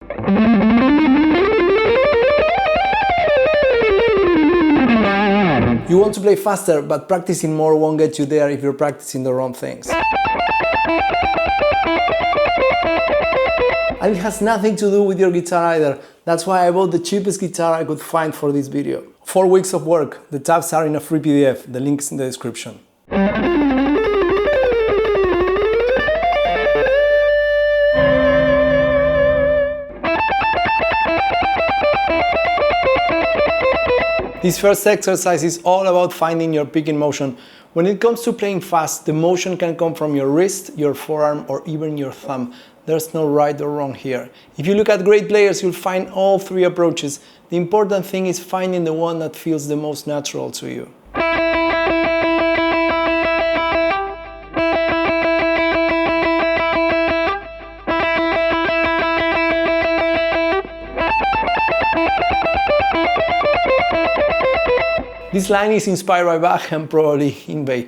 You want to play faster, but practicing more won't get you there if you're practicing the wrong things. And it has nothing to do with your guitar either. That's why I bought the cheapest guitar I could find for this video. 4 weeks of work. The tabs are in a free PDF. The link is in the description. This first exercise is all about finding your picking motion. When it comes to playing fast, the motion can come from your wrist, your forearm, or even your thumb. There's no right or wrong here. If you look at great players, you'll find all three approaches. The important thing is finding the one that feels the most natural to you. This line is inspired by Bach and probably Yngwie.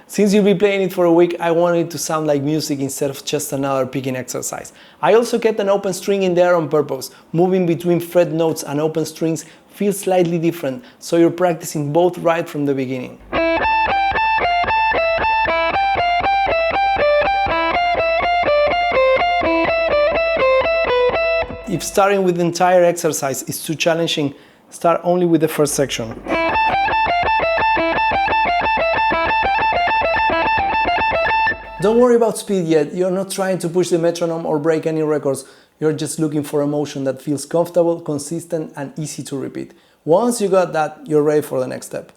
Since you'll be playing it for a week, I wanted it to sound like music instead of just another picking exercise. I also kept an open string in there on purpose. Moving between fret notes and open strings feels slightly different, so you're practicing both right from the beginning. If starting with the entire exercise is too challenging, start only with the first section. Don't worry about speed yet. You're not trying to push the metronome or break any records. You're just looking for a motion that feels comfortable, consistent, and easy to repeat. Once you got that, you're ready for the next step.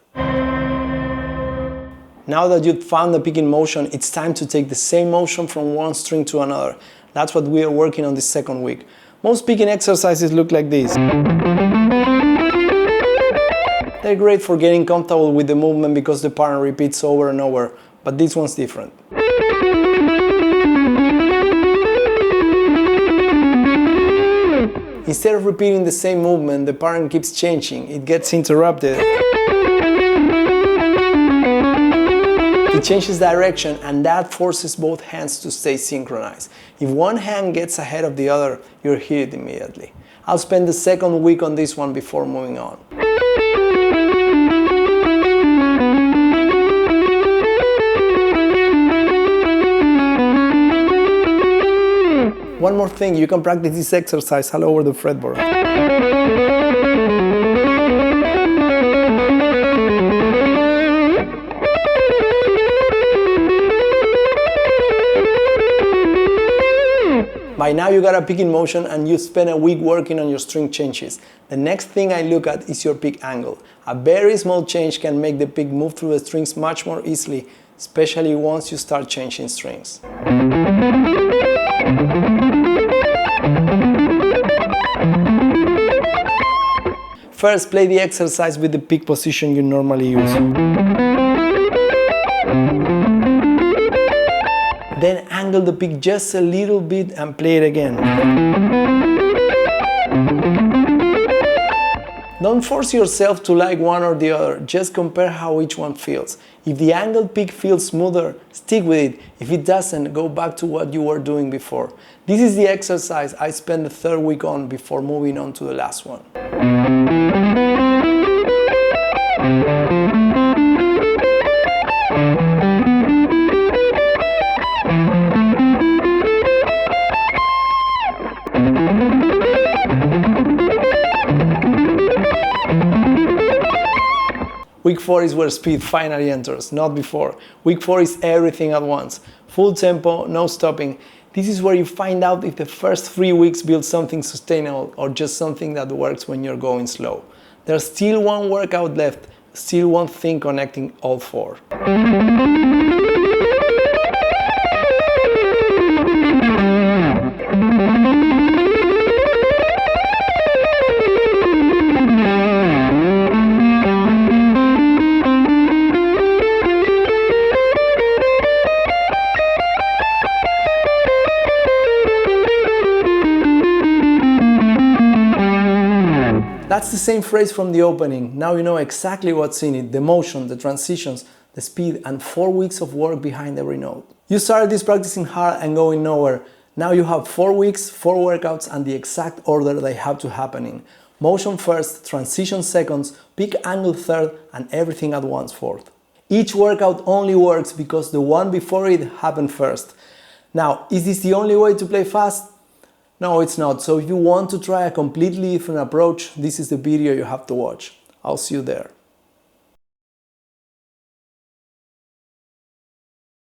Now that you've found the picking motion, it's time to take the same motion from one string to another. That's what we are working on this second week. Most picking exercises look like this. They're great for getting comfortable with the movement because the pattern repeats over and over, but this one's different. Instead of repeating the same movement, the pattern keeps changing. It gets interrupted. It changes direction, and that forces both hands to stay synchronized. If one hand gets ahead of the other, you're hit immediately. I'll spend the second week on this one before moving on. One more thing, you can practice this exercise all over the fretboard. By now you got a picking motion and you spent a week working on your string changes. The next thing I look at is your pick angle. A very small change can make the pick move through the strings much more easily, especially once you start changing strings. First, play the exercise with the pick position you normally use. Then angle the pick just a little bit and play it again. Don't force yourself to like one or the other, just compare how each one feels. If the angled pick feels smoother, stick with it. If it doesn't, go back to what you were doing before. This is the exercise I spent the third week on before moving on to the last one. Week 4 is where speed finally enters, not before. Week 4 is everything at once. Full tempo, no stopping. This is where you find out if the first 3 weeks build something sustainable or just something that works when you're going slow. There's still one workout left, still one thing connecting all 4. That's the same phrase from the opening. Now you know exactly what's in it, the motion, the transitions, the speed, and 4 weeks of work behind every note. You started this practicing hard and going nowhere. Now you have 4 weeks, 4 workouts, and the exact order they have to happen in. Motion first, transition seconds, peak angle third, and everything at once fourth. Each workout only works because the one before it happened first. Now, is this the only way to play fast? No, it's not. So if you want to try a completely different approach, this is the video you have to watch. I'll see you there.